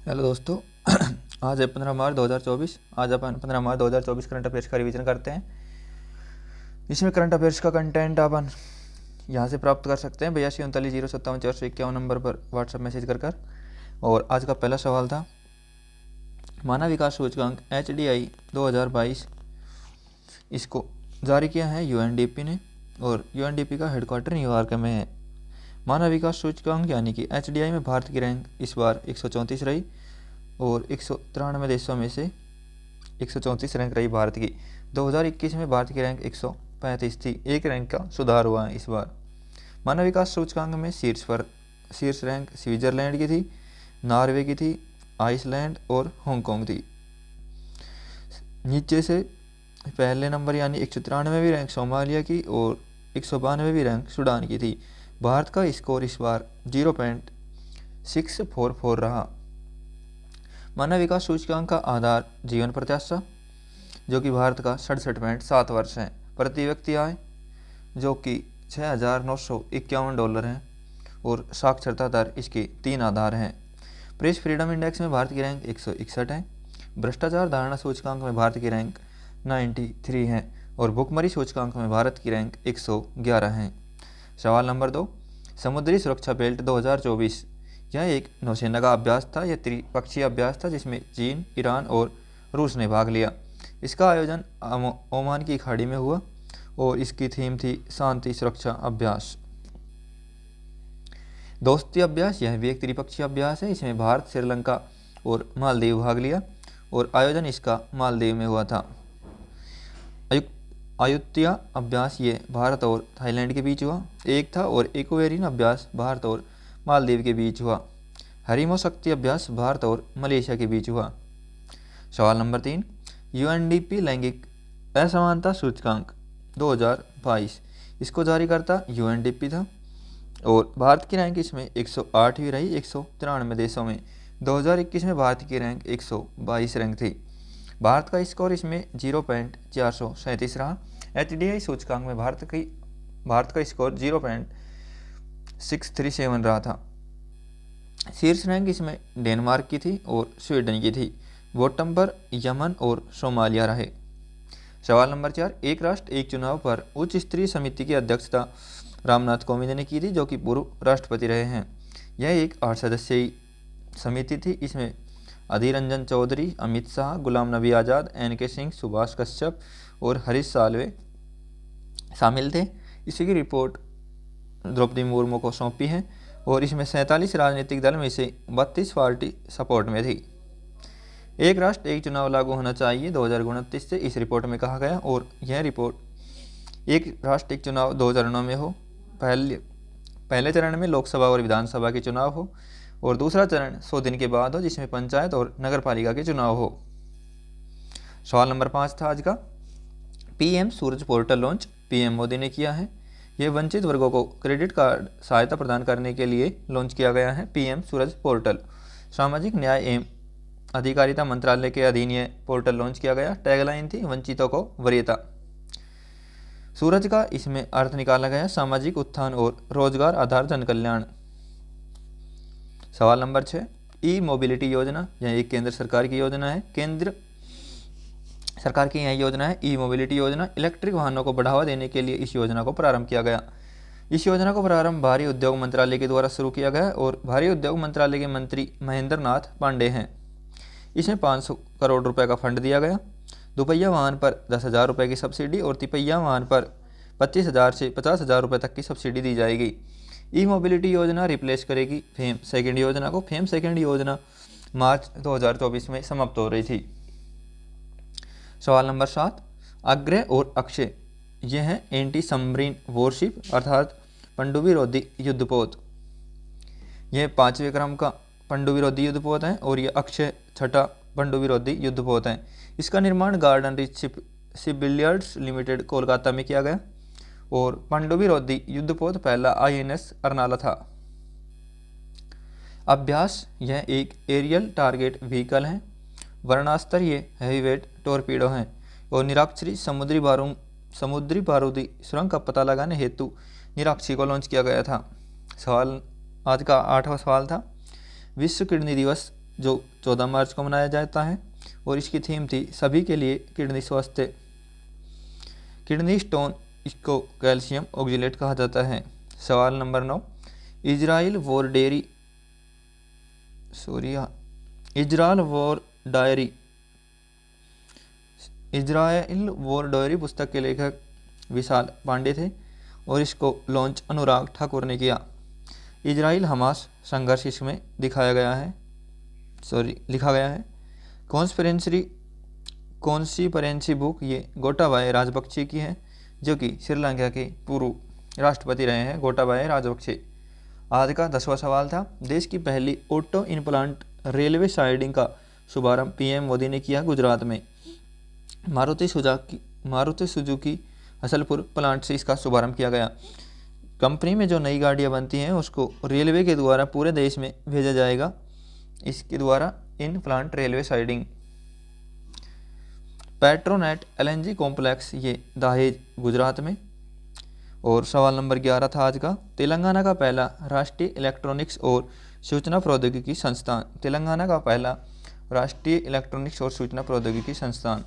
Hello दोस्तों। आज है 15 मार्च 2024। आज अपन 15 मार्च 2024 करंट अफेयर्स का रिवीजन करते हैं। इसमें करंट अफेयर्स का कंटेंट अपन यहाँ से प्राप्त कर सकते हैं 82 39 0 57 451 नंबर पर व्हाट्सएप मैसेज कर। और आज का पहला सवाल था, मानव विकास सूचकांक HDI 2022 इसको जारी किया है UNDP ने, और UNDP का हेडक्वार्टर न्यूयॉर्क में है। मानव विकास सूचकांक यानी कि HDI में भारत की रैंक इस बार 134 रही और 193 देशों में से 134 रैंक रही भारत की। 2021 में भारत की रैंक 135 थी, एक रैंक का सुधार हुआ है इस बार। मानव विकास सूचकांक में शीर्ष रैंक स्विट्जरलैंड की थी, नॉर्वे की थी, आइसलैंड और हांगकांग थी। नीचे से पहले नंबर यानी 193वीं रैंक सोमालिया की और 192वीं रैंक सूडान की थी। भारत का स्कोर इस बार 0.644 रहा। मानव विकास सूचकांक का आधार जीवन प्रत्याशा, जो कि भारत का 67.7 वर्ष है। प्रति व्यक्ति आय, जो कि $6,951 है, और साक्षरता दर इसके 3 आधार हैं। प्रेस फ्रीडम इंडेक्स में भारत की रैंक 161 है। भ्रष्टाचार धारणा सूचकांक में भारत की रैंक 93 है, और भुखमरी सूचकांक में भारत की रैंक 111 है। सवाल नंबर 2, समुद्री सुरक्षा बेल्ट 2024 यह एक नौसेना का अभ्यास था। यह त्रिपक्षीय अभ्यास था जिसमें चीन, ईरान और रूस ने भाग लिया। इसका आयोजन ओमान की खाड़ी में हुआ और इसकी थीम थी शांति सुरक्षा अभ्यास। दोस्ती अभ्यास यह भी एक त्रिपक्षीय अभ्यास है। इसमें भारत, श्रीलंका और मालदीव भाग लिया और आयोजन इसका मालदीव में हुआ था। अयुत्या अभ्यास ये भारत और थाईलैंड के बीच हुआ एक था, और इक्वेरियन अभ्यास भारत और मालदीव के बीच हुआ। हरिमो शक्ति अभ्यास भारत और मलेशिया के बीच हुआ। सवाल नंबर 3, UNDP लैंगिक असमानता सूचकांक 2022 इसको जारी करता UNDP था, और भारत की रैंक इसमें 108वीं रही 193 देशों में। 2021 में भारत की रैंक 122 रैंक थी। भारत का स्कोर इसमें 0.437 रहा। HDI सूचकांक में भारत का स्कोर 0.637 रहा था। शीर्ष रैंक इसमें डेनमार्क की थी और स्वीडन की थी। बॉटम पर यमन और सोमालिया रहे। सवाल नंबर 4, एक राष्ट्र एक चुनाव पर उच्च स्तरीय समिति की अध्यक्षता रामनाथ कोविंद ने की थी, जो कि पूर्व राष्ट्रपति रहे हैं। यह एक 8 सदस्यीय समिति थी। इसमें अधीर रंजन चौधरी, अमित शाह, गुलाम नबी आज़ाद, NK सिंह, सुभाष कश्यप और हरीश साल्वे शामिल थे। इसी की रिपोर्ट द्रौपदी मुर्मू को सौंपी है, और इसमें 47 राजनीतिक दल में से 32 पार्टी सपोर्ट में थी। एक राष्ट्र एक चुनाव लागू होना चाहिए 2029 से इस रिपोर्ट में कहा गया, और यह रिपोर्ट एक राष्ट्र एक चुनाव 2009 में हो। पहले चरण में लोकसभा और विधानसभा के चुनाव हो, और दूसरा चरण 100 दिन के बाद हो, जिसमें पंचायत और नगर पालिका के चुनाव हो। सवाल नंबर 5 था आज का, PM सूरज पोर्टल लॉन्च PM मोदी ने किया है। यह वंचित वर्गों को क्रेडिट कार्ड सहायता प्रदान करने के लिए लॉन्च किया गया है। PM सूरज पोर्टल सामाजिक न्याय एवं अधिकारिता मंत्रालय के अधीन यह पोर्टल लॉन्च किया गया। टैगलाइन थी वंचितों को वरीयता। सूरज का इसमें अर्थ निकाला गया सामाजिक उत्थान और रोजगार आधार जन कल्याण। सवाल नंबर 6, ई-मोबिलिटी योजना यह एक केंद्र सरकार की योजना है। केंद्र सरकार की यह योजना है ई-मोबिलिटी योजना। इलेक्ट्रिक वाहनों को बढ़ावा देने के लिए इस योजना को प्रारंभ किया गया। इस योजना को प्रारंभ भारी उद्योग मंत्रालय के द्वारा शुरू किया गया, और भारी उद्योग मंत्रालय के मंत्री महेंद्र नाथ पांडे हैं। इसमें 500 करोड़ रुपए का फंड दिया गया। दोपहिया वाहन पर 10,000 रुपये की सब्सिडी और तिपहिया वाहन पर 25,000 से 50,000 रुपये तक की सब्सिडी दी जाएगी। ई मोबिलिटी योजना रिप्लेस करेगी फेम सेकंड योजना को। फेम सेकंड योजना मार्च 2024 में समाप्त हो रही थी। सवाल नंबर 7, अग्रय और अक्षय यह है एंटी सबमरीन वॉरशिप अर्थात पनडुब्बी रोधी युद्धपोत। यह 5वें क्रम का पनडुब्बी रोधी युद्धपोत है, और यह अक्षय 6ठा पनडुब्बी रोधी युद्धपोत है। इसका निर्माण garden rich shipbuilders limited Kolkata में किया गया, और पनडुब्बी रोधी युद्धपोत पहला INS अर्नाला था। अभ्यास यह एक एरियल टारगेट व्हीकल है। वर्णास्तर ये हैवीवेट टॉर्पीडो हैं, और निराक्षरी समुद्री बारूदी सुरंग का पता लगाने हेतु निराक्षी को लॉन्च किया गया था। सवाल आज का 8वां सवाल था, विश्व किडनी दिवस जो 14 मार्च को मनाया जाता है, और इसकी थीम थी सभी के लिए किडनी स्वास्थ्य। किडनी स्टोन, इसको कैल्शियम ऑक्जेलेट कहा जाता है। सवाल नंबर 9, इजराइल वॉर डायरी पुस्तक के लेखक विशाल पांडे थे और इसको लॉन्च अनुराग ठाकुर ने किया। इजराइल हमास संघर्ष इसमें लिखा गया है। कॉन्स्पिरेंसी बुक ये गोटाबाया राजपक्षे की है, जो कि श्रीलंका के पूर्व राष्ट्रपति रहे हैं गोटाबाया राजपक्षे। आज का 10वां सवाल था, देश की पहली ऑटो इनप्लांट रेलवे साइडिंग का शुभारंभ पीएम मोदी ने किया गुजरात में। मारुति सुजुकी हसलपुर प्लांट से इसका शुभारंभ किया गया। कंपनी में जो नई गाड़ियां बनती हैं उसको रेलवे के द्वारा पूरे देश में भेजा जाएगा, इसके द्वारा in plant railway siding. Petronet LNG complex ये दहेज गुजरात में। और सवाल नंबर 11 था आज का, तेलंगाना का पहला राष्ट्रीय इलेक्ट्रॉनिक्स और सूचना प्रौद्योगिकी संस्थान। तेलंगाना का पहला राष्ट्रीय इलेक्ट्रॉनिक्स और सूचना प्रौद्योगिकी संस्थान।